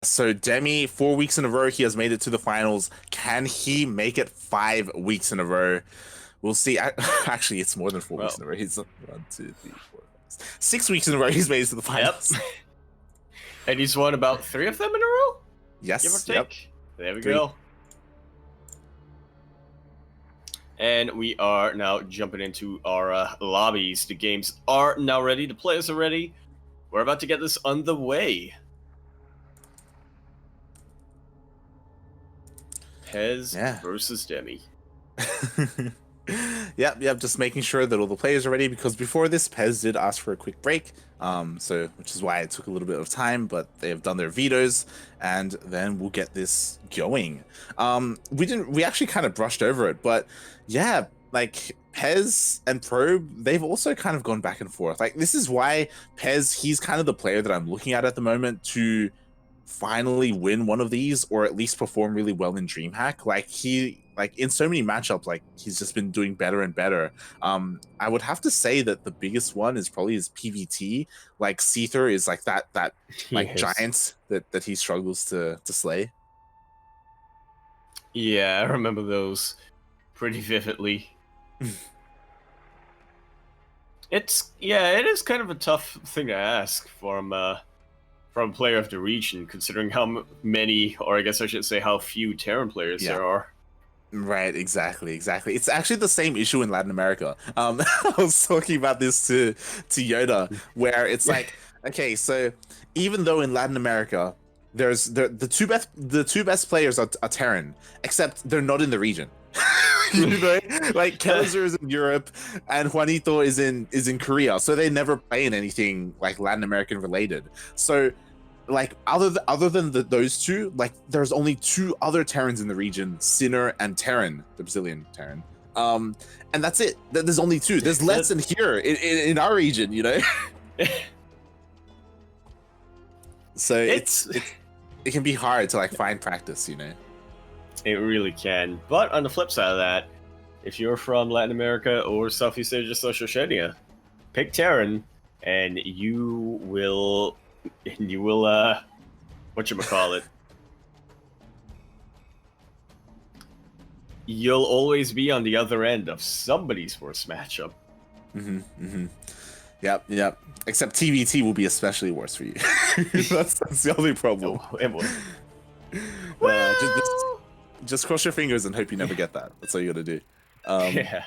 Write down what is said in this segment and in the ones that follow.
So Demi, 4 weeks in a row, he has made it to the finals. Can he make it 5 weeks in a row? We'll see. Actually, it's more than 4 weeks Well, in a row. He's 6 weeks in a row. He's made it to the yep. finals. And he's won about 3 of them in a row? Yes. Give or Yep. take. There we 3. go. And we are now jumping into our lobbies. The games are now ready. The players are ready. We're about to get this underway. Pezz versus Demi. Yep. Just making sure that all the players are ready, because before this, Pezz did ask for a quick break. Which is why it took a little bit of time, but they have done their vetoes, and then we'll get this going. We actually kind of brushed over it, but yeah, like Pezz and Probe, they've also kind of gone back and forth. Like, this is why Pezz, he's kind of the player that I'm looking at the moment to finally win one of these, or at least perform really well in DreamHack. Like in so many matchups, like he's just been doing better and better. I would have to say that the biggest one is probably his PvT. Like Seether is like that like giant that he struggles to slay. Yeah, I remember those pretty vividly. It is kind of a tough thing to ask from a player of the region, considering how many, or I guess I should say how few Terran players there are. Right, exactly. It's actually the same issue in Latin America. I was talking about this to Yoda, where it's like, okay, so even though in Latin America there's the two best players are Terran, except they're not in the region. You know, like Kelzer is in Europe and Juanito is in Korea, so they never play in anything like Latin American related. So like other than those two, like there's only 2 other Terrans in the region, Sinner and Terran, the Brazilian Terran. And that's it. There's only 2. There's less in here in our region, you know. So it can be hard to like find practice, you know. It really can. But on the flip side of that, if you're from Latin America or Southeast Asia / Oceania, pick Terran, and you will whatchamacallit, you'll always be on the other end of somebody's worst matchup. Yep. Except TVT will be especially worse for you. that's the only problem. It will. Just cross your fingers and hope you never get that. That's all you gotta do. Yeah,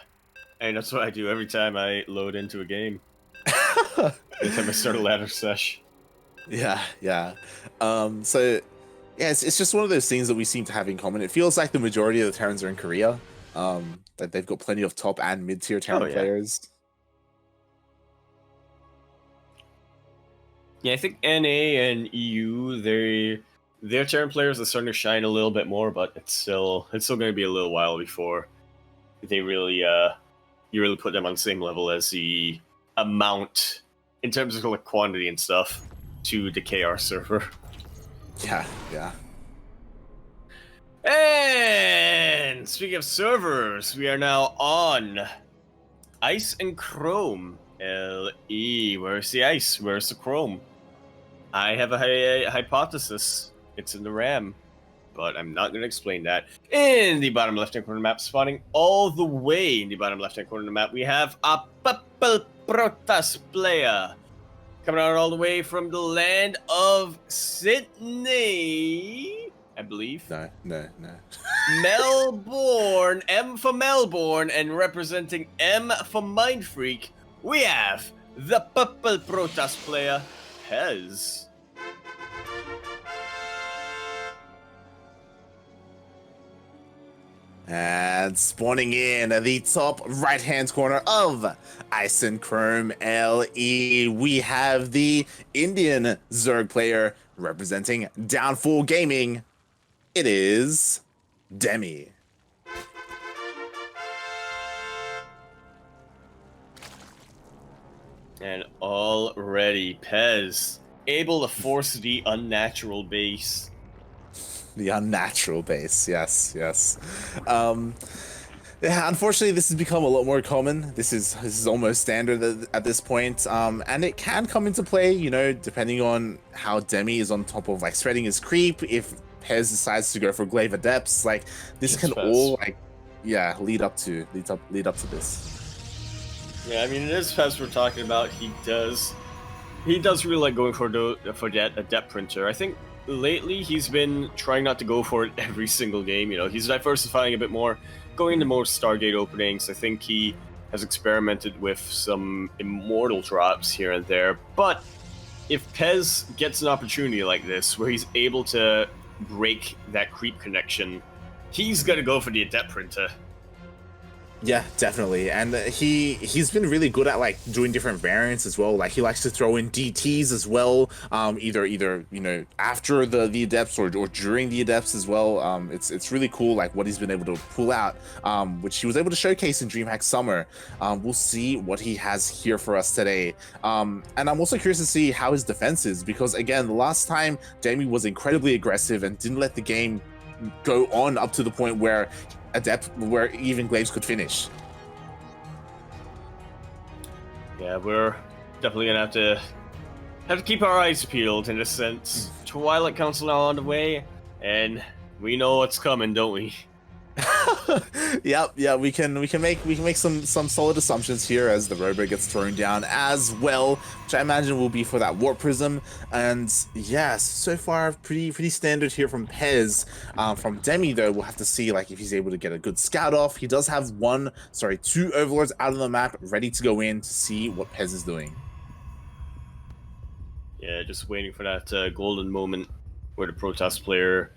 and that's what I do every time I load into a game. Every time I start a ladder sesh. Yeah. So yeah, it's just one of those things that we seem to have in common. It feels like the majority of the Terrans are in Korea. That they've got plenty of top and mid-tier Terran players. Yeah, I think NA and EU, their Terran players are starting to shine a little bit more, but it's still going to be a little while before they really you really put them on the same level as the amount in terms of like quantity and stuff to the KR server. Yeah. And speaking of servers, we are now on Ice and Chrome. LE, where's the ice? Where's the chrome? I have a hypothesis. It's in the RAM, but I'm not going to explain that. In the bottom left-hand corner of the map, spawning all the way in the bottom left-hand corner of the map, we have a Purple Protoss player coming out all the way from the land of Sydney, I believe. No. Melbourne, M for Melbourne, and representing M for Mindfreak, we have the Purple Protoss player, Pezz. And spawning in at the top right-hand corner of Ice and Chrome LE, we have the Indian Zerg player representing Downfall Gaming. It is Demi. And already Pezz able to force the unnatural base. The unnatural base, yes. Yeah, unfortunately, this has become a lot more common. This is almost standard at this point, and it can come into play, you know, depending on how Demi is on top of like spreading his creep. If Pezz decides to go for Glaive Adepts, like this Just can all like, yeah, lead up to this. Yeah, I mean, it is Pezz we're talking about. He does really like going for that adept printer. I think lately he's been trying not to go for it every single game. You know, he's diversifying a bit more, going into more Stargate openings. I think he has experimented with some immortal drops here and there. But if Pezz gets an opportunity like this, where he's able to break that creep connection, he's gonna go for the adept printer. Yeah, definitely. And he's been really good at like doing different variants as well. Like he likes to throw in DTs as well. Either you know, after the adepts or during the adepts as well. It's really cool like what he's been able to pull out, which he was able to showcase in DreamHack Summer. We'll see what he has here for us today. And I'm also curious to see how his defense is, because again, the last time Demi was incredibly aggressive and didn't let the game go on up to the point where even Glaives could finish. Yeah, we're definitely gonna have to keep our eyes peeled in a sense. Twilight Council now on the way, and we know what's coming, don't we? Yeah, we can make some solid assumptions here as the robo gets thrown down as well, which I imagine will be for that warp prism. And yeah, so far pretty standard here from Pezz. From Demi though, we'll have to see like if he's able to get a good scout off. He does have two overlords out on the map ready to go in to see what Pezz is doing. Yeah, just waiting for that golden moment where the Protoss player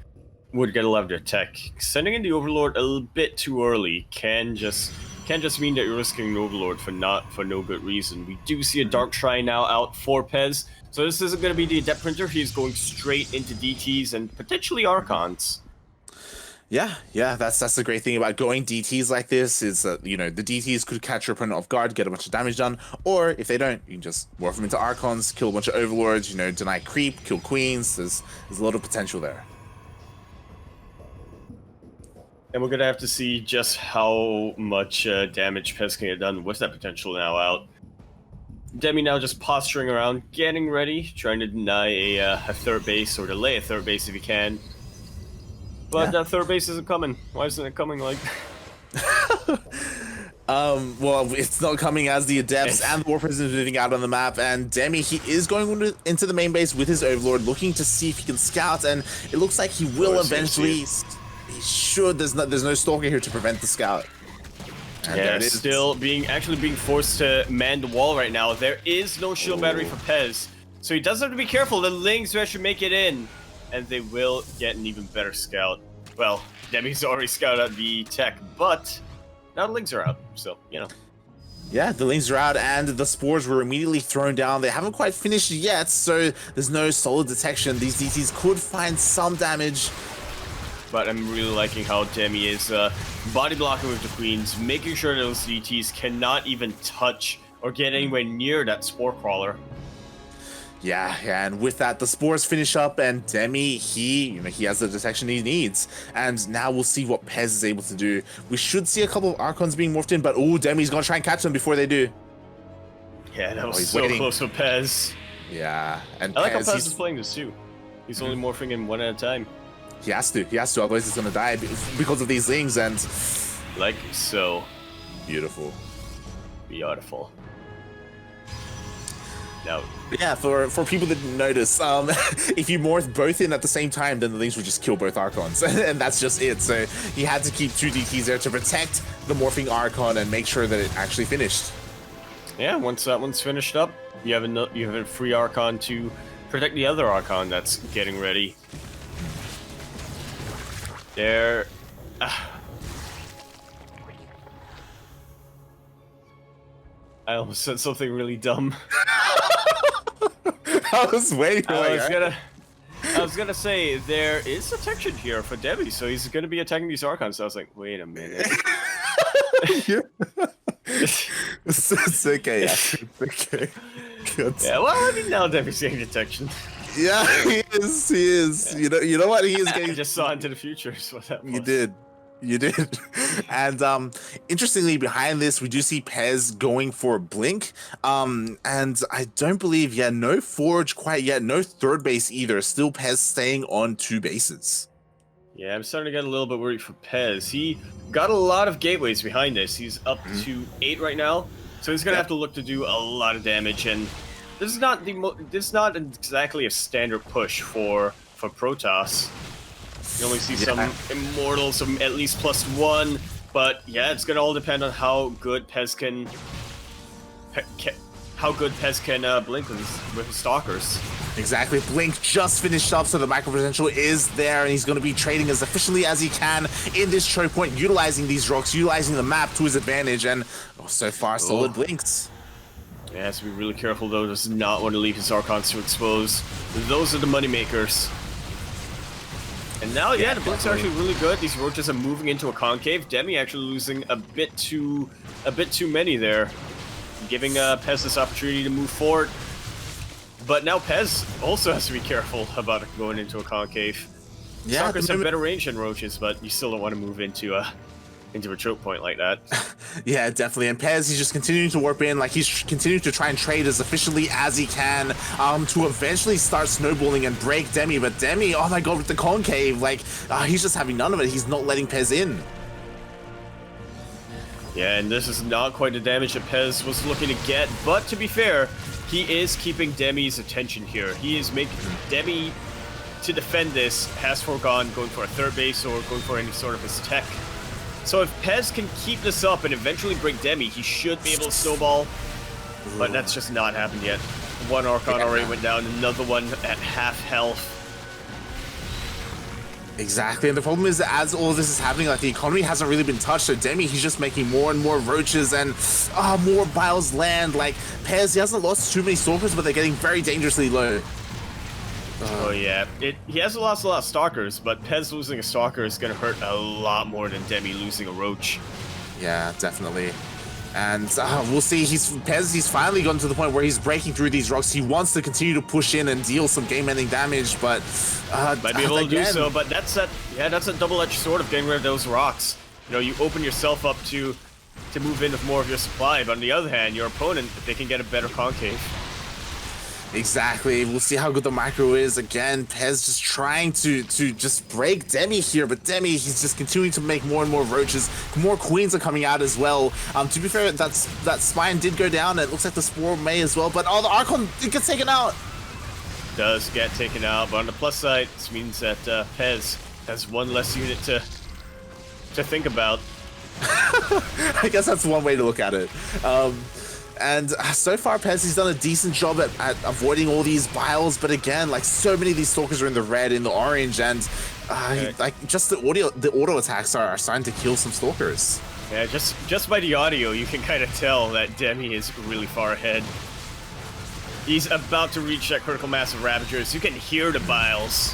would get a lot of their tech. Sending in the Overlord a little bit too early can just mean that you're risking an Overlord for no good reason. We do see a Dark Shrine now out for Pezz, so this isn't going to be the Adept Printer. He's going straight into DTs and potentially Archons. Yeah, that's the great thing about going DTs like this is that, you know, the DTs could catch your opponent off guard, get a bunch of damage done, or if they don't, you can just morph them into Archons, kill a bunch of Overlords, you know, deny creep, kill Queens. There's a lot of potential there. And we're going to have to see just how much damage Pezz can get done with that potential now out. Demi now just posturing around, getting ready, trying to deny a third base, or delay a third base if he can. But that third base isn't coming. Why isn't it coming like well, it's not coming as the Adepts and the War Prisoners moving out on the map, and Demi, he is going into the main base with his Overlord, looking to see if he can scout, and it looks like he will eventually. He should. There's no Stalker here to prevent the scout. And yeah, still being forced to man the wall right now. There is no shield battery for Pezz, so he does have to be careful. The Lings should make it in, and they will get an even better scout. Well, Demi's already scouted out the tech, but now the Lings are out, so, you know. Yeah, the Lings are out, and the Spores were immediately thrown down. They haven't quite finished yet, so there's no solid detection. These DTs could find some damage. But I'm really liking how Demi is body blocking with the Queens, making sure those DTs cannot even touch or get anywhere near that Spore Crawler. Yeah, and with that, the Spores finish up, and Demi, he has the detection he needs. And now we'll see what Pezz is able to do. We should see a couple of Archons being morphed in, but Demi's gonna try and catch them before they do. Yeah, that was so close for Pezz. Yeah, and I like how Pezz is playing this too. He's only morphing in one at a time. He has to, otherwise he's gonna die because of these things, and... Like so. Beautiful. Beautiful. Now, yeah, for people that didn't notice, if you morph both in at the same time, then the Lings would just kill both Archons, and that's just it. So he had to keep two DTs there to protect the morphing Archon and make sure that it actually finished. Yeah, once that one's finished up, you have a free Archon to protect the other Archon that's getting ready. There. I almost said something really dumb. I was waiting for I was gonna say there is detection here for Demi, so he's gonna be attacking these Archons. So I was like, wait a minute. It's okay. Yeah. It's okay. Good. Yeah. Well, I mean, now Demi's getting detection. Yeah, he is. Yeah. You know what? He is getting. I just saw into the future. Is what that was. You did. You did. And interestingly, behind this, we do see Pezz going for Blink. And I don't believe, yeah, no Forge quite yet, no third base either. Still Pezz staying on 2 bases. Yeah, I'm starting to get a little bit worried for Pezz. He got a lot of gateways behind this. He's up to 8 right now, so he's gonna have to look to do a lot of damage. And this is not exactly a standard push for Protoss. You only see some Immortals, some at least +1, but yeah, it's gonna all depend on how good Pezz can blink with his Stalkers. Exactly. Blink just finished up, so the micro potential is there, and he's going to be trading as efficiently as he can in this choke point, utilizing these rocks, utilizing the map to his advantage, and so far, solid Blinks. Yeah, has to be really careful, though. Does not want to leave his Archons to expose. Those are the money makers. And now, yeah, the Blinks are actually really good. These roaches are moving into a concave. Demi actually losing a bit too many there, giving Pezz this opportunity to move forward. But now Pezz also has to be careful about going into a concave. Yeah, Stalkers have better range than roaches, but you still don't want to move into a choke point like that. Yeah, definitely. And Pezz, he's just continuing to warp in, like he's continuing to try and trade as efficiently as he can to eventually start snowballing and break Demi. But Demi, oh my god, with the concave, like he's just having none of it. He's not letting Pezz in. Yeah, and this is not quite the damage that Pezz was looking to get, but to be fair, he is keeping Demi's attention here. He is making Demi, to defend this, has foregone going for a third base or going for any sort of his tech. So if Pezz can keep this up and eventually break Demi, he should be able to snowball, but that's just not happened yet. One Archon already went down, another one at half health. Exactly, and the problem is that as all this is happening, like the economy hasn't really been touched, so Demi, he's just making more and more roaches and more biles land. Like Pezz, he hasn't lost too many Stalkers, but they're getting very dangerously low. Oh yeah, he hasn't lost a lot of Stalkers, but Pezz losing a Stalker is going to hurt a lot more than Demi losing a Roach. Yeah, definitely. And we'll see, Pezz, he's finally gotten to the point where he's breaking through these rocks. He wants to continue to push in and deal some game-ending damage, but might be able to do so. But that's a double-edged sword of getting rid of those rocks. You know, you open yourself up to move in with more of your supply, but on the other hand, your opponent, they can get a better concave. Exactly. We'll see how good the micro is. Again, Pezz just trying to just break Demi here, but Demi, he's just continuing to make more and more roaches. More queens are coming out as well. To be fair, that spine did go down. It looks like the spore may as well, but the Archon, it gets taken out. Does get taken out, but on the plus side, this means that Pezz has one less unit to think about. I guess that's one way to look at it. And so far, Pezz, he's done a decent job at avoiding all these biles, but again, like so many of these Stalkers are in the red, in the orange, and like just the auto attacks are starting to kill some Stalkers. Yeah, just by the audio, you can kind of tell that Demi is really far ahead. He's about to reach that critical mass of Ravagers. You can hear the biles.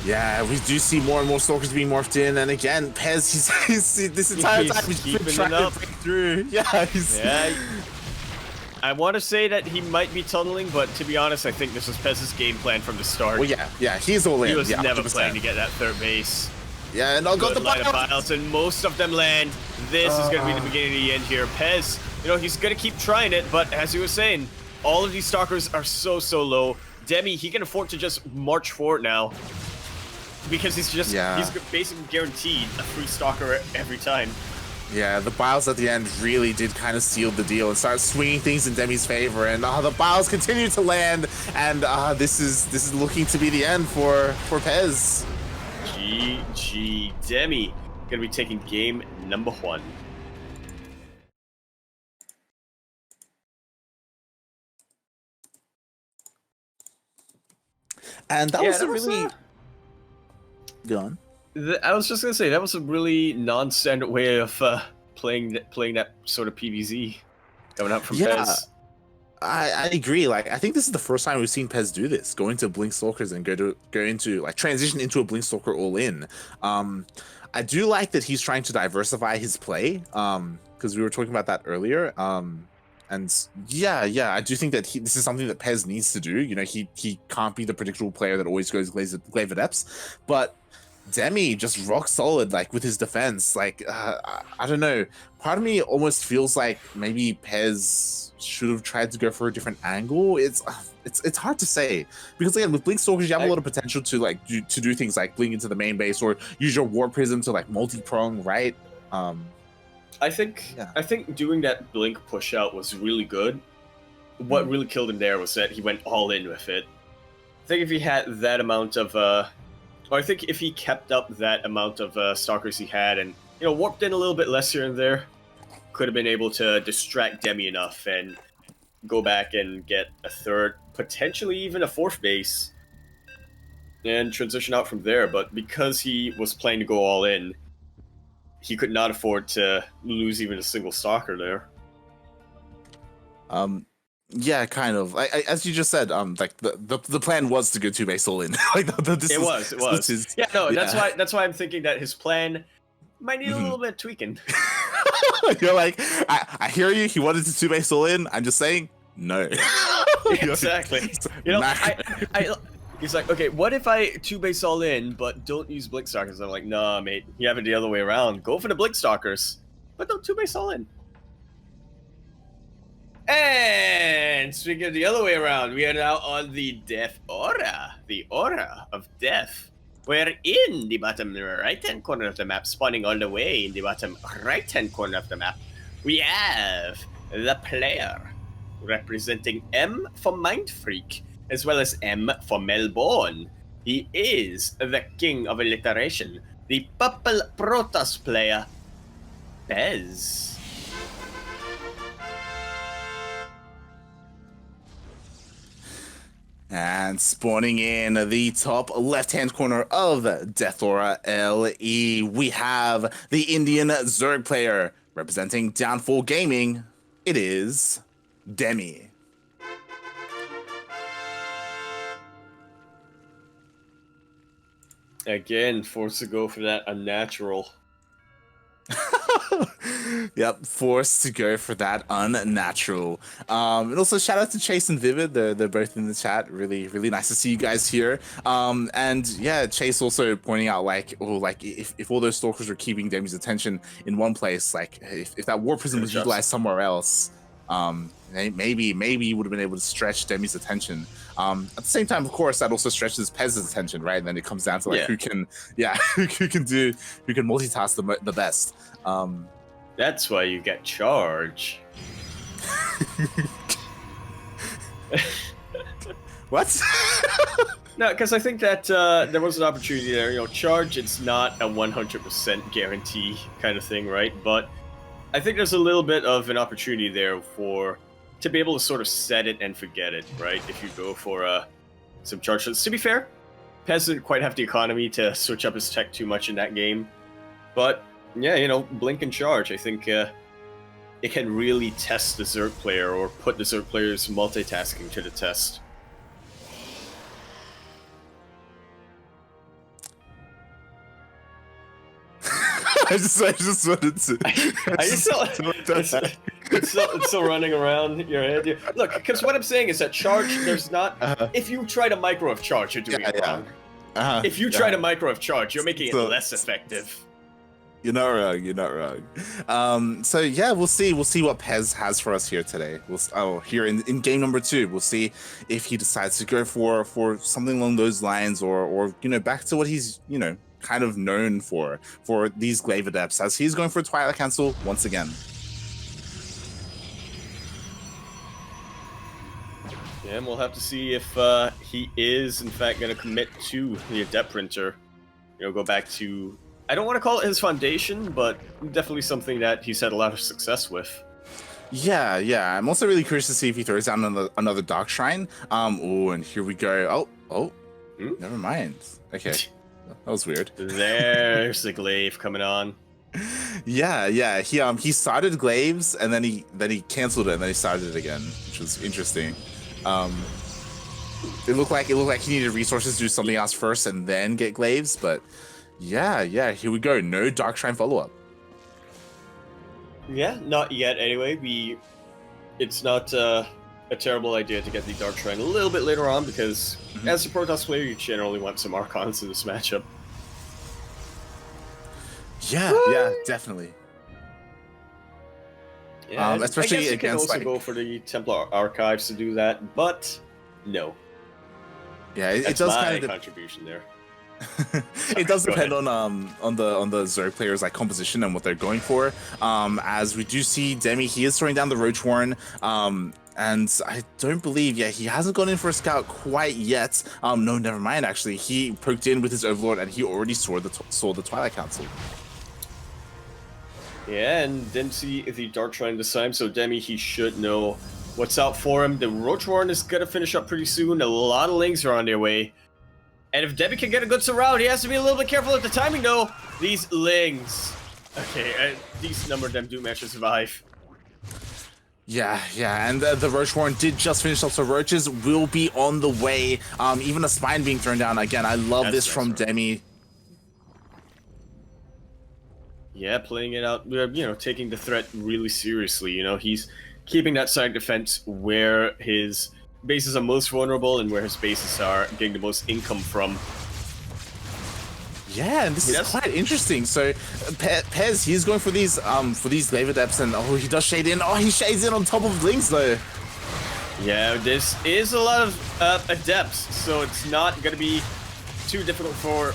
Yeah, we do see more and more Stalkers being morphed in, and again, Pezz, he's this entire time he's been trying to break through. Yeah, I want to say that he might be tunneling, but to be honest, I think this was Pezz's game plan from the start. Well, yeah, he's all in. He was never 100%. planning to get that third base. Yeah, and I'll go the biles, and most of them land. This is going to be the beginning of the end here. Pezz, you know, he's going to keep trying it, but as he was saying, all of these Stalkers are so low. Demi, he can afford to just march forward now. Because he's basically guaranteed a free Stalker every time. Yeah, the biles at the end really did kind of seal the deal and start swinging things in Demi's favor, and the biles continue to land, and this is looking to be the end for Pezz. GG. Demi gonna be taking game number 1. And that was a really... Go on. I was just gonna say that was a really non-standard way of playing that sort of PvZ coming out from Pezz. I agree. Like, I think this is the first time we've seen Pezz do this, go into Blink Stalkers and go into like transition into a Blink Stalker all in. I do like that he's trying to diversify his play, because we were talking about that earlier. And yeah, I do think that this is something that Pezz needs to do. You know, he can't be the predictable player that always goes Glaive Adepts, but Demi just rock solid, like with his defense. Like I don't know. Part of me almost feels like maybe Pezz should have tried to go for a different angle. It's hard to say because again with Blink Stalkers you have a lot of potential to like do things like blink into the main base or use your Warp Prism to like multi-prong, right? I think doing that blink push out was really good. What really killed him there was that he went all in with it. I think if he had that amount of or I think if he kept up that amount of stalkers he had and, you know, warped in a little bit less here and there, could have been able to distract Demi enough and go back and get a third, potentially even a fourth base, and transition out from there. But because he was playing to go all in, he could not afford to lose even a single stalker there. Yeah, kind of. As you just said, like the plan was to go 2-base all in. Like it was. Yeah, no, yeah. That's why I'm thinking that his plan might need a little bit of tweaking. You're like, I hear you. He wanted to 2-base all in. I'm just saying, no. Exactly. You know, he's like, okay, what if I 2-base all in, but don't use Blink Stalkers? I'm like, nah, mate, you have it the other way around. Go for the Blink Stalkers, but don't 2-base all in. And speaking of the other way around, we are now on the Death Aura, the Aura of Death. We're in the bottom right-hand corner of the map, spawning all the way in the bottom right-hand corner of the map. We have the player representing M for Mind Freak, as well as M for Melbourne. He is the king of alliteration, the Purple Protoss player, Pezz. And spawning in the top left-hand corner of Death Aura LE, we have the Indian Zerg player representing Downfall Gaming. It is Demi. Again, forced to go for that unnatural. Yep, forced to go for that unnatural. And also shout out to Chase and Vivid. They're both in the chat. Really, really nice to see you guys here. And yeah, Chase also pointing out like, oh, like if all those stalkers were keeping Demi's attention in one place, like if that War Prism was utilized somewhere else, maybe you would have been able to stretch Demi's attention. At the same time, of course, that also stretches Pezz's attention, right? And then it comes down to like who can multitask the best. That's why you get charge. What? No, because I think that there was an opportunity there. You know, charge, it's not a 100% guarantee kind of thing, right? But I think there's a little bit of an opportunity there to be able to sort of set it and forget it, right? If you go for some charge. To be fair, Pezz didn't quite have the economy to switch up his tech too much in that game. But yeah, you know, blink and charge. I think it can really test the Zerg player or put the Zerg player's multitasking to the test. I just wanted to. It's still running around your head. Look, because what I'm saying is that charge, there's not. If you try to micro of charge, you're doing it wrong. If you try to micro of charge, you're making it less effective. You're not wrong. So yeah, we'll see what Pezz has for us here today. Here in game number 2, we'll see if he decides to go for something along those lines, or you know, back to what he's, you know, kind of known for these Glaive Adepts, as he's going for a Twilight Cancel once again. Yeah, and we'll have to see if he is in fact going to commit to the Adept Printer. You know, go back to, I don't want to call it his foundation, but definitely something that he's had a lot of success with. Yeah. I'm also really curious to see if he throws down another Dark Shrine. Oh, and here we go. Oh, never mind. Okay, that was weird. There's the Glaive coming on. Yeah. He started Glaives and then he canceled it and then he started it again, which was interesting. It looked like he needed resources to do something else first and then get Glaives, but yeah, here we go. No Dark Shrine follow-up. Yeah, not yet anyway. It's not a terrible idea to get the Dark Shrine a little bit later on, because as a Protoss player, you generally want some Archons in this matchup. Yeah, definitely. Yeah, Especially I guess you can against also go for the Templar Archives to do that, but no. Yeah, it That's does my kind of contribution there. it does Go depend ahead. on the Zerg players like composition and what they're going for. As we do see Demi, he is throwing down the Roach Warren. And I don't believe, yeah, he hasn't gone in for a scout quite yet. No, never mind. Actually, he poked in with his Overlord, and he already saw the Twilight Council. Yeah, and didn't see the Dark Shrine this time, so Demi, he should know what's out for him. The Roach Warren is gonna finish up pretty soon. A lot of Lings are on their way. And if Demi can get a good surround, he has to be a little bit careful at the timing, though. These Lings. Okay, a decent number of them do manage to survive. Yeah, and the Roach Warren did just finish up, so Roaches will be on the way. Even a Spine being thrown down. Again, I love this from Demi. Yeah, playing it out, you know, taking the threat really seriously. You know, he's keeping that side defense where his bases are most vulnerable and where his bases are getting the most income from. Yeah, and this is quite interesting. So Pezz, he's going for these Glaive Adepts, and oh, he does shade in. Oh, he shades in on top of Lings though. Yeah, this is a lot of Adepts, so it's not gonna be too difficult for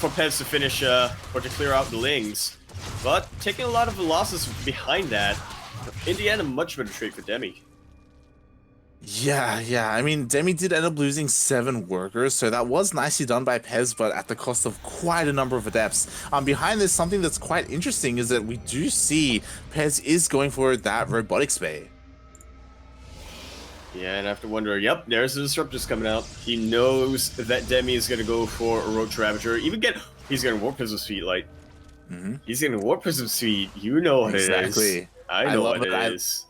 Pezz to finish or to clear out the Lings. But taking a lot of the losses behind that, in the end, a much better trade for Demi. Yeah. I mean, Demi did end up losing 7 workers, so that was nicely done by Pezz, but at the cost of quite a number of Adepts. Behind this, something that's quite interesting is that we do see Pezz is going for that Robotics Bay. Yeah, and I have to wonder, yep, there's the Disruptors coming out. He knows that Demi is going to go for a Roach Ravager. He's going to Warp Prism Speed, like, he's going to Warp Prism Speed. You know what it is. I know what it is.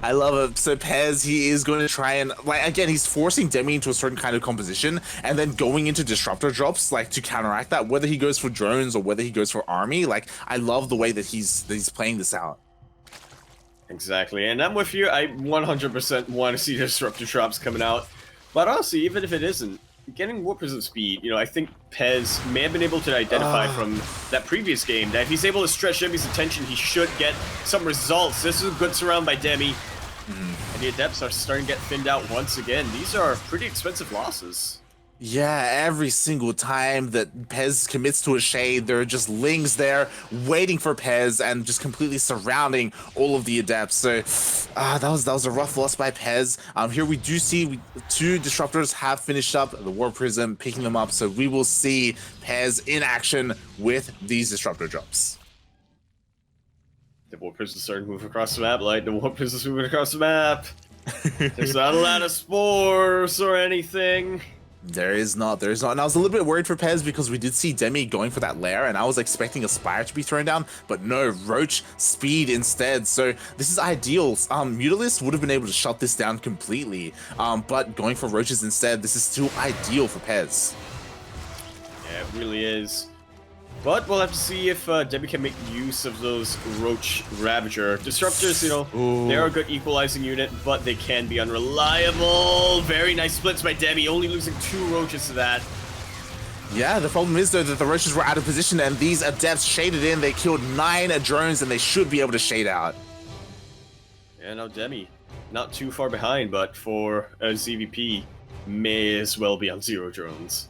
I love it. So Pezz, he is going to try and, like, again, he's forcing Demi into a certain kind of composition and then going into Disruptor drops, like, to counteract that, whether he goes for drones or whether he goes for army. Like, I love the way that he's playing this out. Exactly, and I'm with you. I 100% want to see Disruptor drops coming out. But honestly, even if it isn't, getting Warp Prism Speed, you know, I think Pezz may have been able to identify from that previous game that if he's able to stretch Demi's attention, he should get some results. This is a good surround by Demi. And the Adepts are starting to get thinned out once again. These are pretty expensive losses. Yeah, every single time that Pezz commits to a shade, there are just Lings there waiting for Pezz and just completely surrounding all of the Adepts. So that was a rough loss by Pezz. Here we do see 2 Disruptors have finished up, the War Prism picking them up, so we will see Pezz in action with these Disruptor drops. The War Prism starting to move across the map, like the War Prism's moving across the map. There's not a lot of spores or anything. There is not. And I was a little bit worried for Pezz because we did see Demi going for that lair, and I was expecting a Spire to be thrown down, but no, Roach speed instead. So this is ideal. Mutalisk would have been able to shut this down completely, but going for Roaches instead, this is still ideal for Pezz. Yeah, it really is. But we'll have to see if Demi can make use of those Roach Ravager. Disruptors, you know, they're a good equalizing unit, but they can be unreliable. Very nice splits by Demi, only losing 2 Roaches to that. Yeah, the problem is, though, that the Roaches were out of position, and these Adepts shaded in. They killed 9 drones, and they should be able to shade out. Yeah, now Demi, not too far behind, but for a ZVP, may as well be on 0 drones.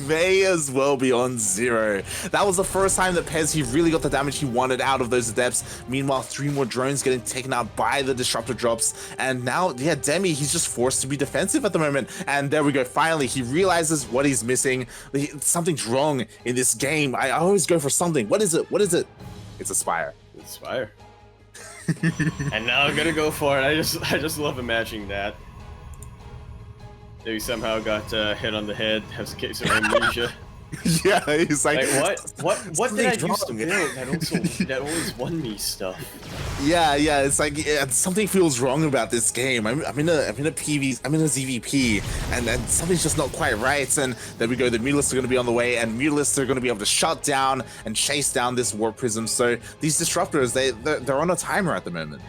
May as well be on 0. That was the first time that Pezz, he really got the damage he wanted out of those Adepts. Meanwhile, 3 more drones getting taken out by the Disruptor drops. And now, yeah, Demi, he's just forced to be defensive at the moment. And there we go. Finally, he realizes what he's missing. Something's wrong in this game. I always go for something. What is it? It's a Spire. It's a Spire. And now I'm gonna go for it. I just love imagining that. He somehow got hit on the head, has a case of amnesia. Yeah, he's like what did I used to build that always won me stuff? Yeah, it's like something feels wrong about this game. I'm in a ZVP, and something's just not quite right. And there we go. The Mutalisks are going to be on the way, and Mutalisks are going to be able to shut down and chase down this Warp Prism. So these Disruptors, they're on a timer at the moment.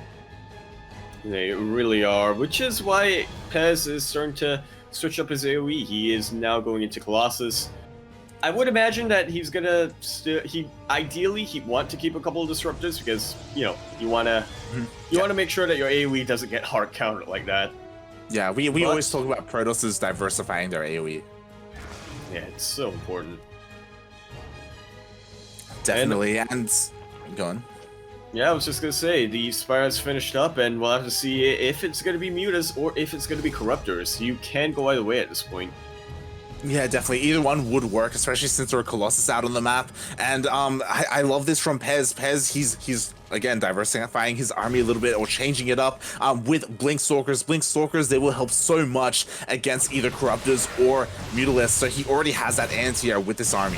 They really are, which is why Pezz is starting to switch up his AoE. He is now going into Colossus. I would imagine that he's gonna ideally he'd want to keep a couple of disruptors because you want to make sure that your AoE doesn't get hard countered like that. Yeah, we always talk about Protoss diversifying their AoE. Yeah, it's so important. Definitely, and go on. Yeah, I was just gonna say the Spire's finished up, and we'll have to see if it's gonna be Mutas or if it's gonna be Corruptors. You can go either way at this point. Yeah, definitely. Either one would work, especially since there are Colossus out on the map. And I love this from Pezz. Pezz, he's again diversifying his army a little bit or changing it up with Blink Stalkers. Blink Stalkers, they will help so much against either Corruptors or Mutalisks. So he already has that anti-air with this army.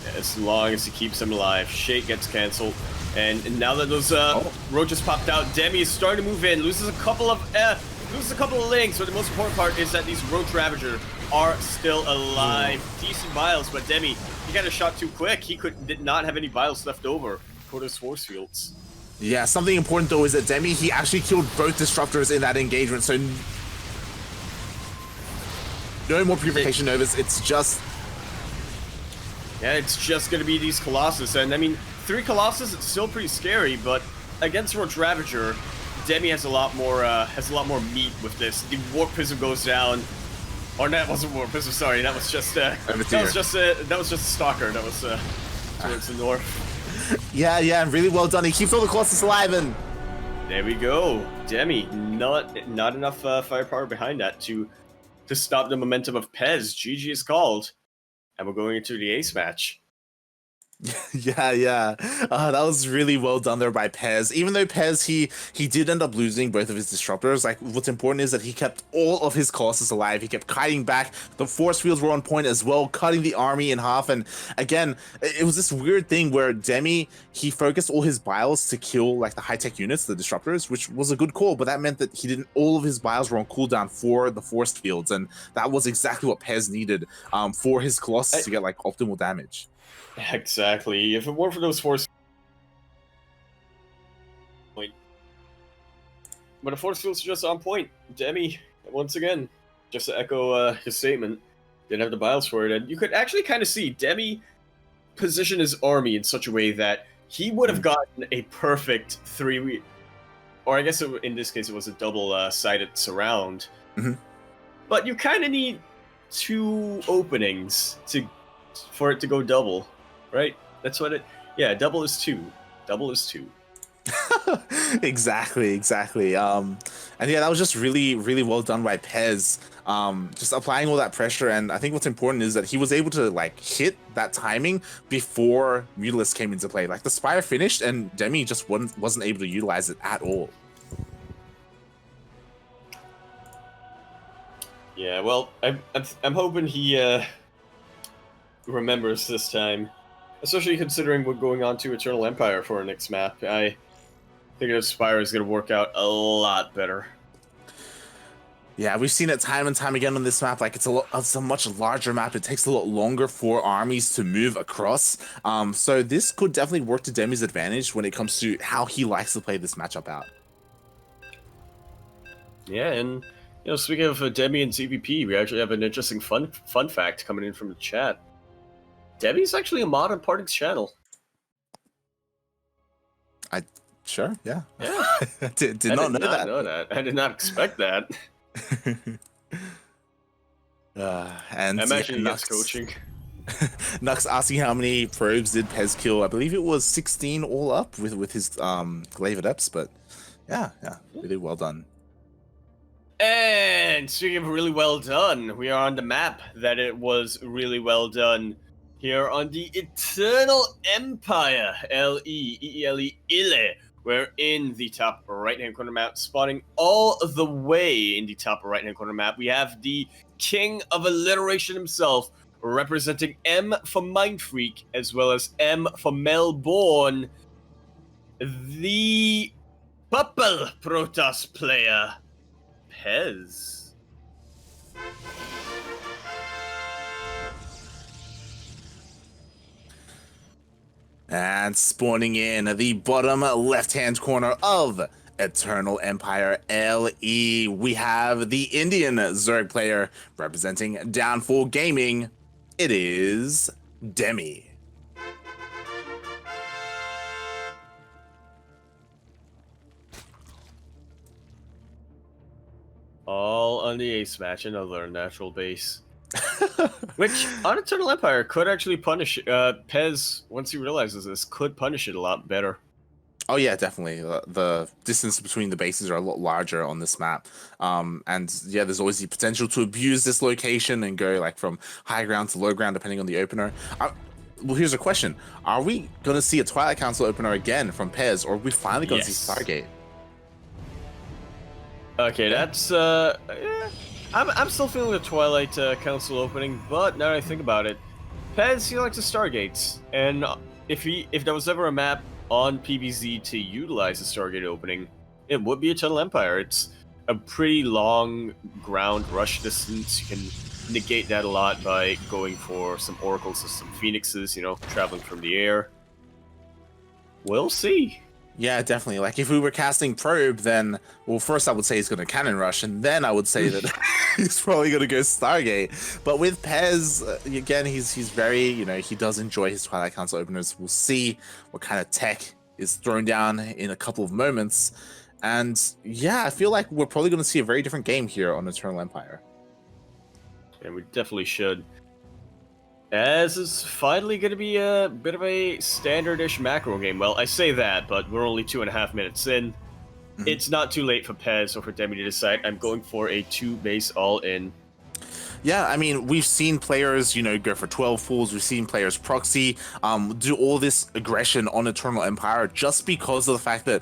Yeah, as long as he keeps them alive. Shake gets cancelled. And now that those roaches popped out, Demi is starting to move in, loses a couple of links, but the most important part is that these Roach Ravager are still alive. Decent vials, but Demi, he got a shot too quick. He did not have any vials left over for those force fields. Yeah, something important though is that Demi, he actually killed both disruptors in that engagement, so no more Purification Novas, it's just... Yeah, it's just gonna be these Colossus, and I mean, 3 Colossus, it's still pretty scary, but against Roach Ravager, Demi has a lot more meat with this. The Warp Prism goes down. Or that wasn't Warp Prism, sorry, that was just a Stalker. That was towards the north. Yeah, really well done. He keeps all the Colossus alive, and there we go. Demi, not enough firepower behind that to stop the momentum of Pezz. GG is called. And we're going into the ace match. Yeah. That was really well done there by Pezz. Even though Pezz, he did end up losing both of his disruptors, like what's important is that he kept all of his Colossus alive. He kept kiting back. The force fields were on point as well, cutting the army in half. And again, it was this weird thing where Demi, he focused all his biles to kill like the high-tech units, the disruptors, which was a good call, but that meant that all of his biles were on cooldown for the force fields, and that was exactly what Pezz needed for his Colossus to get like optimal damage. Exactly. If it weren't for those force point, but the force fields are just on point. Demi, once again, just to echo his statement, didn't have the biles for it, and you could actually kind of see Demi position his army in such a way that he would have gotten a perfect 3, or I guess in this case it was a double-sided surround. But you kind of need 2 openings for it to go double. Right? That's what yeah, double is 2. Double is 2. Exactly. And yeah, that was just really, really well done by Pezz. Just applying all that pressure, and I think what's important is that he was able to like hit that timing before Mutalisk came into play. Like the Spire finished and Demi just wasn't able to utilize it at all. Yeah, well, I'm hoping he remembers this time. Especially considering we're going on to Eternal Empire for our next map. I think the Spire is going to work out a lot better. Yeah, we've seen it time and time again on this map. Like it's a much larger map. It takes a lot longer for armies to move across. So this could definitely work to Demi's advantage when it comes to how he likes to play this matchup out. Yeah, and speaking of Demi and CVP, we actually have an interesting fun fact coming in from the chat. Demi's actually a mod on Parting's channel. Sure, yeah. did not know that. I did not expect that. And I'm actually Nux coaching. Nux asking how many probes did Pezz kill? I believe it was 16 all up with his glaive adepts, but yeah, really well done. And speaking of really well done, we are on the map that it was really well done. Here on the Eternal Empire, L-E-E-L-E, Ile. We're in the top right-hand corner map, spawning all the way in the top right-hand corner map. We have the King of Alliteration himself, representing M for Mind Freak, as well as M for Melbourne, the Purple Protoss player, Pezz. And spawning in the bottom left-hand corner of Eternal Empire LE, we have the Indian Zerg player representing Downfall Gaming, It is Demi. All on the ace match, another natural base. Which, on Eternal Empire, could actually punish Pezz, once he realizes this, could punish it a lot better. Oh yeah, definitely. The distance between the bases are a lot larger on this map, and yeah, there's always the potential to abuse this location and go like from high ground to low ground depending on the opener. Well, here's a question: are we gonna see a Twilight Council opener again from Pezz, or are we finally gonna see Stargate? Okay, that's yeah. I'm still feeling the Twilight Council opening, but now that I think about it, Pezz, he likes the Stargates, and if there was ever a map on PvZ to utilize the Stargate opening, it would be Eternal Empire. It's a pretty long ground rush distance. You can negate that a lot by going for some Oracles or some Phoenixes, you know, traveling from the air. We'll see. Yeah, definitely. Like if we were casting Probe, then well, first I would say he's going to Cannon Rush, and then I would say that he's probably going to go Stargate. But with Pezz, again, he's very, you know, he does enjoy his Twilight Council openers. We'll see what kind of tech is thrown down in a couple of moments, and yeah, I feel like we're probably going to see a very different game here on Eternal Empire. And we definitely should. As is finally going to be a bit of a standard-ish macro game. Well, I say that, but we're only 2.5 minutes in. It's not too late for Pezz or for Demi to decide. I'm going for a 2-base all-in. Yeah, I mean, we've seen players, you know, go for 12 pools. We've seen players proxy, do all this aggression on Eternal Empire just because of the fact that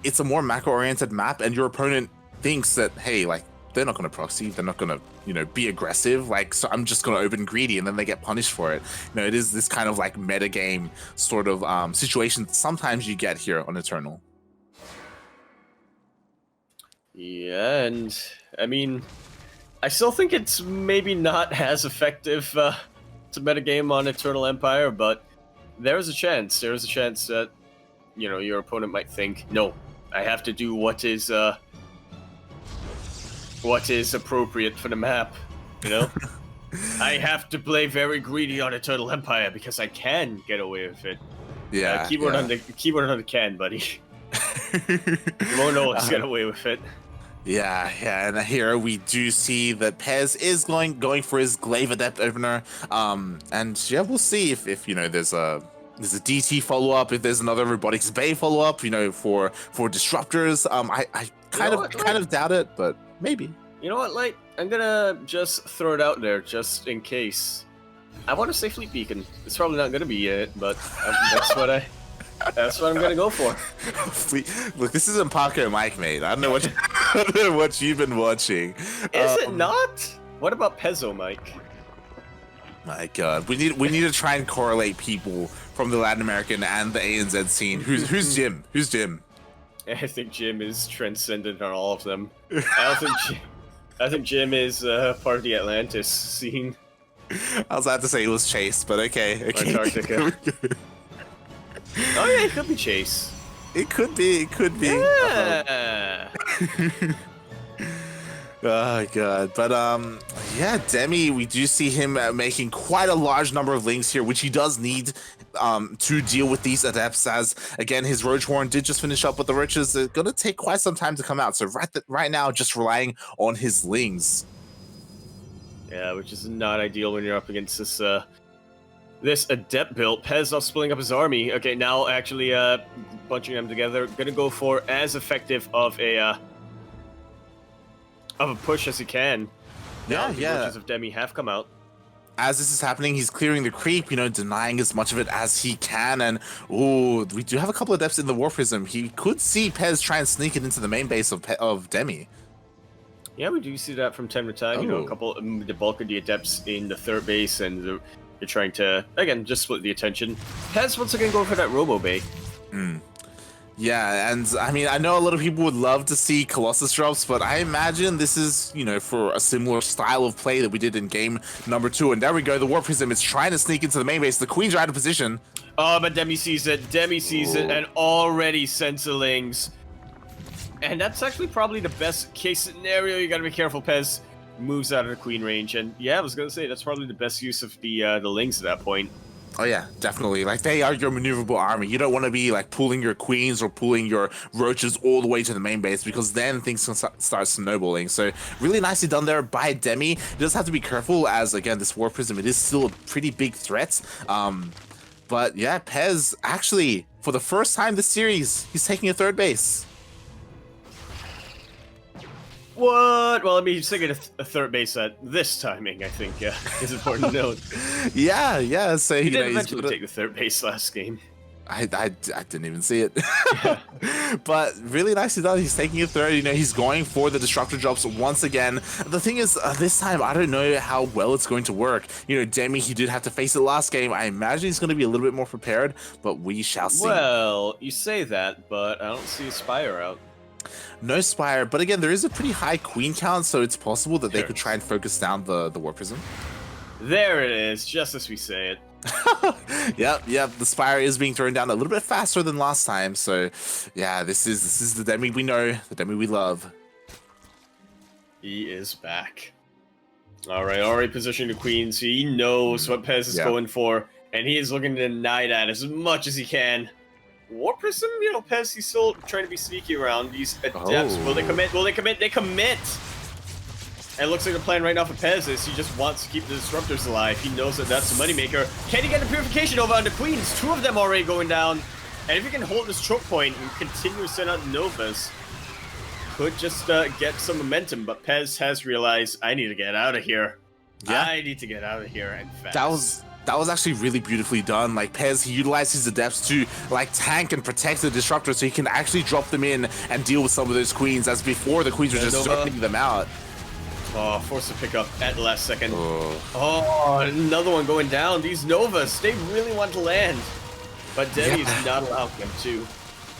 it's a more macro-oriented map, and your opponent thinks that, hey, like, they're not going to proxy, they're not going to, you know, be aggressive, like, so I'm just going to open greedy, and then they get punished for it. You know, it is this kind of like meta game sort of situation that sometimes you get here on Eternal. Yeah, and I mean, I still think it's maybe not as effective to metagame on Eternal Empire, but there's a chance that, you know, your opponent might think, no, I have to do what is appropriate for the map, you know? I have to play very greedy on Eternal Empire because I can get away with it. Yeah. Keyboard on the can, buddy. You won't know what's get away with it. Yeah, and here we do see that Pezz is going for his Glaive Adept opener, and yeah, we'll see if you know there's a DT follow up, if there's another Robotics Bay follow up, you know, for disruptors. I kind of doubt it, but maybe. You know what, Light? I'm gonna just throw it out there just in case. I want to say Fleet Beacon. It's probably not gonna be it, but that's what I'm gonna go for. Look, this isn't Paco Mike, mate. I don't know what you've been watching. Is it not? What about Pezzo, Mike? My God, we need to try and correlate people from the Latin American and the ANZ scene. Who's Jim? Who's Jim? I think Jim is transcendent on all of them. I think Jim is part of the Atlantis scene. I was about to say it was Chase, but okay. Antarctica. Oh yeah, it could be Chase. It could be. Yeah. Oh God, but yeah, Demi, we do see him making quite a large number of links here, which he does need to deal with these adepts, as again his Roach Warren did just finish up, but the Roaches are gonna take quite some time to come out. So right now, just relying on his lings. Yeah, which is not ideal when you're up against this adept build. Pezz not splitting up his army. Okay, now actually bunching them together. Gonna go for as effective of a push as he can. Yeah, now, the Roaches of Demi have come out. As this is happening, he's clearing the creep, you know, denying as much of it as he can. And oh, we do have a couple of adepts in the War Prism. He could see Pezz try and sneak it into the main base of Demi. Yeah, we do see that from time to time. You know, a couple, the bulk of the adepts in the third base, and they're trying to, again, just split the attention. Pezz once again going for that Robo Bay. Yeah, and I mean, I know a lot of people would love to see Colossus drops, but I imagine this is, you know, for a similar style of play that we did in game number 2. And there we go, the War Prism is trying to sneak into the main base. The Queens are out of position. Oh, but Demi sees it. Demi sees it, and already Senselings. And that's actually probably the best case scenario. You gotta be careful, Pezz. moves out of the queen range, and yeah, I was gonna say that's probably the best use of the lings at that point. Oh yeah, definitely. Like they are your maneuverable army. You don't want to be like pulling your queens or pulling your roaches all the way to the main base, because then things can start snowballing. So really nicely done there by Demi. You just have to be careful, as again this War Prism, it is still a pretty big threat. But yeah, Pezz actually for the first time this series, he's taking a third base. What? Well, I mean, he's taking a third base at this timing, I think, is important to note. Yeah. So he did eventually take the third base last game. I didn't even see it. Yeah. But really nicely done. He's taking a third. You know, he's going for the Disruptor drops once again. The thing is, this time, I don't know how well it's going to work. You know, Demi, he did have to face it last game. I imagine he's going to be a little bit more prepared, but we shall see. Well, you say that, but I don't see Spire out. No Spire, but again, there is a pretty high queen count, so it's possible that they could try and focus down the War Prism. There it is, just as we say it. Yep, the Spire is being thrown down a little bit faster than last time, so yeah, this is the Demi we know, the Demi we love. He is back. Alright, already positioned the queen, so he knows what Pezz is going for, and he is looking to deny that as much as he can. War Prism, you know, Pezz, he's still trying to be sneaky around these adepts. Will they commit? Will they commit? They commit! And it looks like the plan right now for Pezz is he just wants to keep the Disruptors alive. He knows that that's the moneymaker. Can he get the Purification over on the Queens? 2 of them already going down. And if he can hold this choke point and continue to send out Novas, could just get some momentum. But Pezz has realized, I need to get out of here. Yeah. I need to get out of here and fast. That was actually really beautifully done. Like Pezz, he utilized his adepts to like tank and protect the Disruptor, so he can actually drop them in and deal with some of those queens, as before the queens were just zoning them out. Oh, forced to pick up at the last second. Oh, another one going down. These Novas, they really want to land, but Demi is not allowing them to.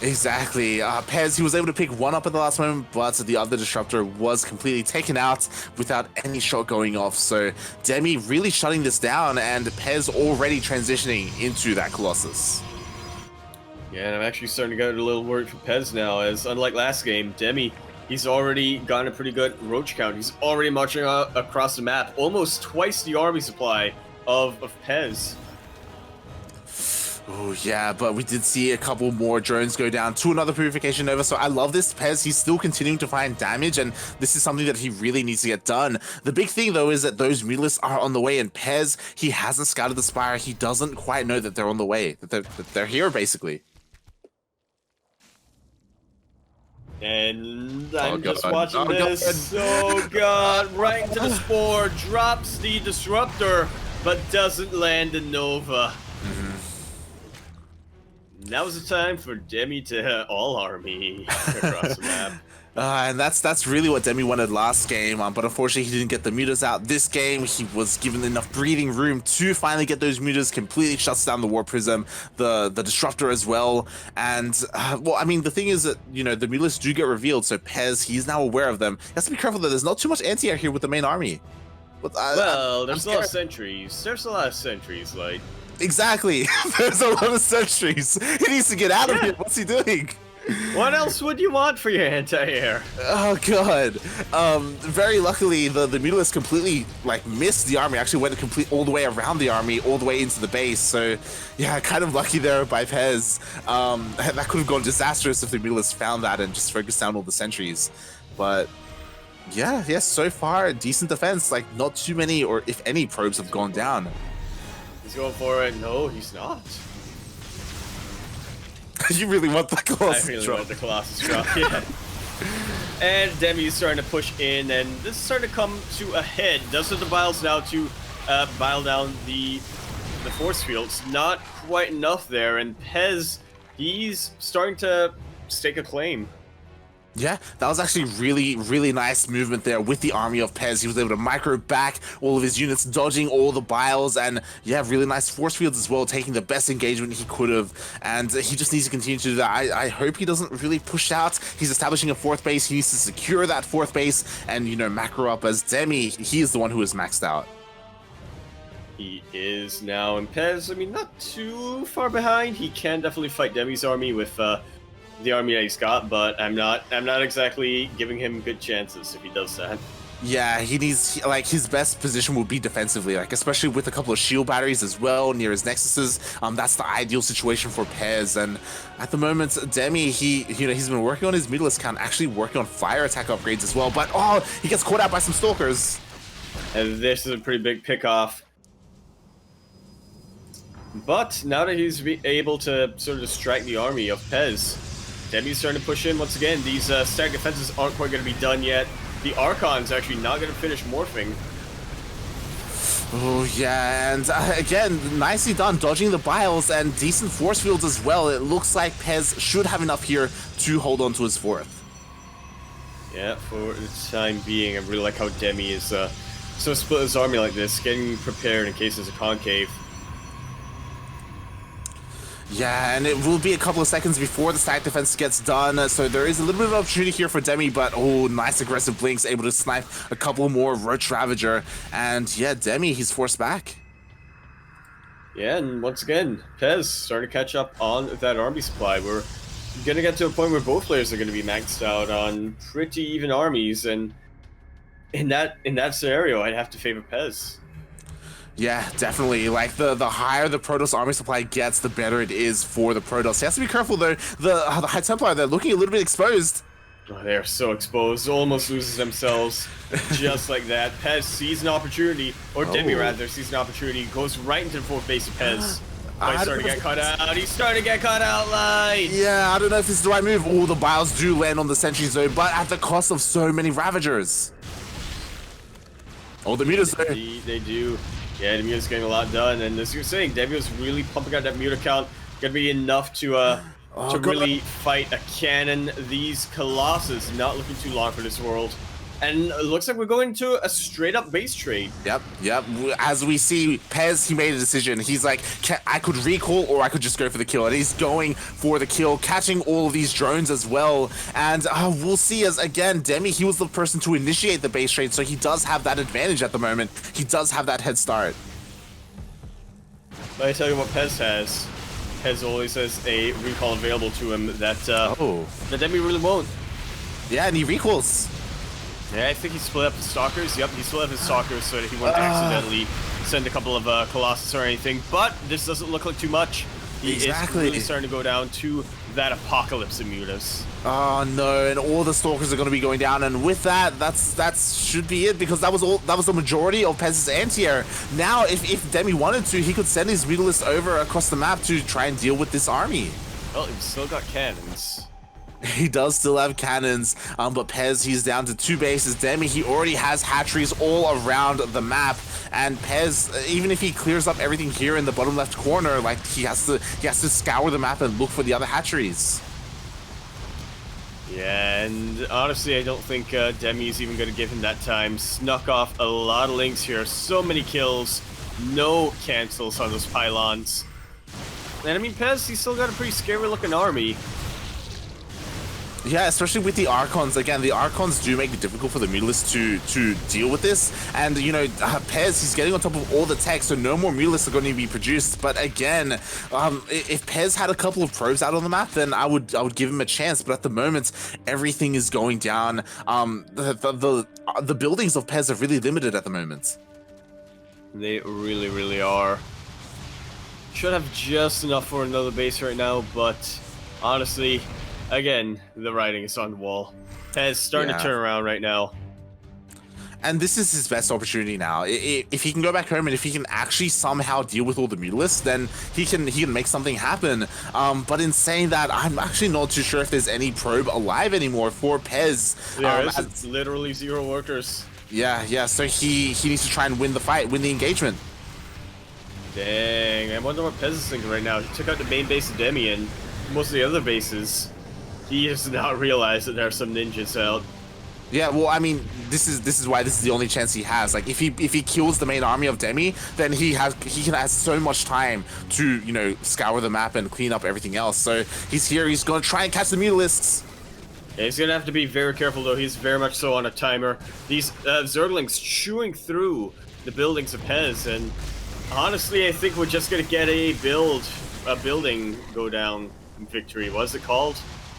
Exactly. Pezz, he was able to pick one up at the last moment, but the other Disruptor was completely taken out without any shot going off. So Demi really shutting this down, and Pezz already transitioning into that Colossus. Yeah, and I'm actually starting to get a little worried for Pezz now, as unlike last game, Demi, he's already gotten a pretty good roach count. He's already marching across the map, almost twice the army supply of Pezz. Oh yeah, but we did see a couple more drones go down to another Purification Nova, so I love this Pezz. He's still continuing to find damage, and this is something that he really needs to get done. The big thing though is that those Mutalisks are on the way, and Pezz, he hasn't scouted the Spire. He doesn't quite know that they're on the way, that they're here basically. And I'm just watching this. Oh god, right into the Spore, drops the Disruptor, but doesn't land the Nova. Now is the time for Demi to all army across the map. And that's really what Demi wanted last game, but unfortunately he didn't get the mutas out this game. He was given enough breathing room to finally get those mutas. Completely shuts down the War Prism, the Disruptor as well. And well, I mean, the thing is that, you know, the mutalisks do get revealed, so Pezz, he's now aware of them. He has to be careful that there's not too much anti-air here with the main army. But, well, there's a lot of sentries. There's a lot of sentries, like. Exactly. There's a lot of sentries. He needs to get out of here. What's he doing? What else would you want for your anti-air? Oh god. Very luckily the Mutalisks completely like missed the army. Actually went all the way around the army, all the way into the base. So yeah, kind of lucky there by Pezz. That could have gone disastrous if the Mutalisks found that and just focused down all the sentries. But yeah, so far decent defense. Like not too many, or if any, probes have gone down. He's going for it. No, he's not. You really want the Colossus drop? I really drop. want the Colossus drop, yeah. And Demi is starting to push in, and this is starting to come to a head. Does have the Biles now to bile down the force fields. Not quite enough there, and Pezz, he's starting to stake a claim. Yeah, that was actually really nice movement there with the army of Pezz. He was able to micro back all of his units, dodging all the Biles, and yeah, really nice force fields as well, taking the best engagement he could have, and he just needs to continue to do that. I hope he doesn't really push out. He's establishing a 4th base. He needs to secure that 4th base and, you know, macro up, as Demi, he is the one who is maxed out. He is now, and Pezz, I mean, not too far behind. He can definitely fight Demi's army with the army that he's got, but I'm not exactly giving him good chances if he does that. Yeah, he needs, like, his best position would be defensively, like, especially with a couple of shield batteries as well near his nexuses. That's the ideal situation for Pezz. And at the moment, Demi, he's been working on his Mutalisk count, actually working on fire attack upgrades as well. But oh, he gets caught out by some stalkers. And this is a pretty big pick-off. But now that he's able to sort of distract the army of Pezz, Demi's starting to push in once again. These static defenses aren't quite going to be done yet. The Archon's actually not going to finish morphing. Oh, yeah, and again, nicely done, dodging the biles and decent force fields as well. It looks like Pezz should have enough here to hold on to his fourth. Yeah, for the time being, I really like how Demi is so split his army like this, getting prepared in case there's a concave. Yeah, and it will be a couple of seconds before the stack defense gets done, so there is a little bit of opportunity here for Demi, but oh, nice aggressive blinks, able to snipe a couple more Roach Ravager, and yeah, Demi, he's forced back. Yeah, and once again, Pezz starting to catch up on that army supply. We're gonna get to a point where both players are gonna be maxed out on pretty even armies, and in that scenario, I'd have to favor Pezz. Yeah, definitely. Like, the higher the Protoss army supply gets, the better it is for the Protoss. He has to be careful, though. The High Templar, they're looking a little bit exposed. Oh, they're so exposed. Almost loses themselves just like that. Pezz sees an opportunity, or Demi rather sees an opportunity, goes right into the fourth base of Pezz. Oh, he's starting to get caught out. He's starting to get caught out, line. Yeah, I don't know if this is the right move. Oh, the biles do land on the sentry zone, but at the cost of so many Ravagers. Oh, the Mutas there. They do. Yeah, the Muta's getting a lot done, and as you were saying, Demi was really pumping out that Muta count. Gonna be enough to really fight a cannon. These Colossus not looking too long for this world. And it looks like we're going to a straight-up base trade. Yep. As we see, Pezz, he made a decision. He's like, I could recall or I could just go for the kill. And he's going for the kill, catching all of these drones as well. And we'll see as, again, Demi, he was the person to initiate the base trade, so he does have that advantage at the moment. He does have that head start. Let me tell you what Pezz has. Pezz always has a recall available to him that, that Demi really won't. Yeah, and he recalls. Yeah, I think he split up his stalkers. Yep, he split up his stalkers so that he won't accidentally send a couple of Colossus or anything. But this doesn't look like too much. He is really starting to go down to that apocalypse of Mutas. Oh no, and all the stalkers are going to be going down, and with that, that should be it, because that was the majority of Pezz's anti-air. Now, if Demi wanted to, he could send his Mutalisk over across the map to try and deal with this army. Well, he's still got cannons. He does still have cannons, but Pezz, he's down to 2 bases. Demi, he already has hatcheries all around the map, and Pezz, even if he clears up everything here in the bottom left corner, like, he has to scour the map and look for the other hatcheries. Yeah, and honestly, I don't think Demi is even going to give him that time. Snuck off a lot of links here. So many kills. No cancels on those pylons. And I mean, Pezz, he's still got a pretty scary looking army. Yeah, especially with the Archons. Again, the Archons do make it difficult for the Mutalisk to deal with this. And, you know, Pezz, he's getting on top of all the tech, so no more Mutalisks are going to be produced. But again, if Pezz had a couple of probes out on the map, then I would give him a chance. But at the moment, everything is going down. The buildings of Pezz are really limited at the moment. They really, really are. Should have just enough for another base right now, but honestly, again, the writing is on the wall. Pezz starting to turn around right now. And this is his best opportunity now. If he can go back home and if he can actually somehow deal with all the Mutalisks, then he can make something happen. But in saying that, I'm actually not too sure if there's any probe alive anymore for Pezz. It's literally 0 workers. Yeah, so he needs to try and win the fight, win the engagement. Dang, I wonder what Pezz is thinking right now. He took out the main base of Demi and most of the other bases. He has not realized that there are some ninjas out. Yeah, well, I mean, this is why this is the only chance he has. Like, if he kills the main army of Demi, then he can have so much time to, you know, scour the map and clean up everything else. So he's here. He's gonna try and catch the Mutalisks. Yeah, he's gonna have to be very careful though. He's very much so on a timer. These Zerglings chewing through the buildings of Pezz, and honestly, I think we're just gonna get a building go down in victory. What's it called?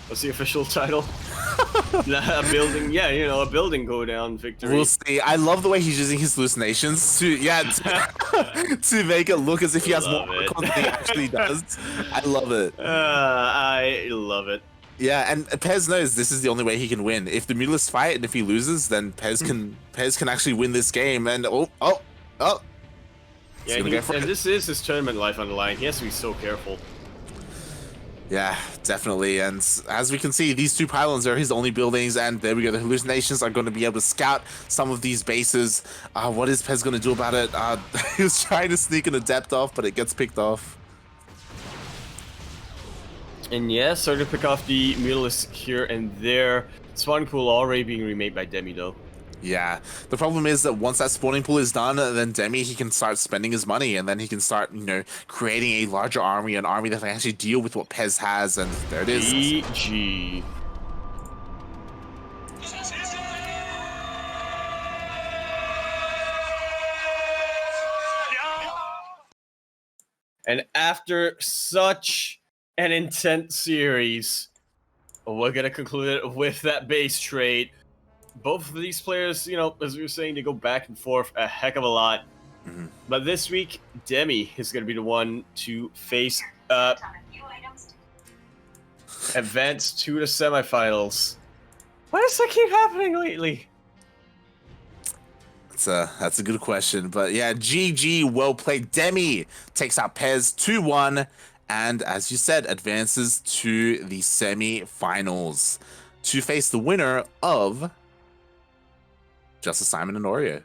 What's the official title? A building, yeah, you know, a building go down victory. We'll see. I love the way he's using his hallucinations to, to make it look as if he has more icons than he actually does. I love it. I love it. Yeah, and Pezz knows this is the only way he can win. If the Mutalists fight and if he loses, then Pezz can actually win this game. And oh. Yeah, and this is his tournament life on the line. He has to be so careful. Yeah, definitely. And as we can see, these two pylons are his only buildings, and there we go. The hallucinations are going to be able to scout some of these bases. What is Pezz going to do about it? He was trying to sneak an adept off, but it gets picked off. And yeah, starting to pick off the Mutalists here and there. Spawn pool already being remade by Demi, though. Yeah, the problem is that once that spawning pool is done, then Demi, he can start spending his money, and then he can start, you know, creating a larger army, an army that can actually deal with what Pezz has, and there it is. GG. And after such an intense series, we're gonna conclude it with that base trade. Both of these players, you know, as we were saying, they go back and forth a heck of a lot. But this week, Demi is going to be the one to face advance to the semifinals. Why does that keep happening lately? That's a good question. But yeah, GG, well played. Demi takes out Pezz 2-1, and as you said, advances to the semi-finals to face the winner of Justice Simon and Oreo.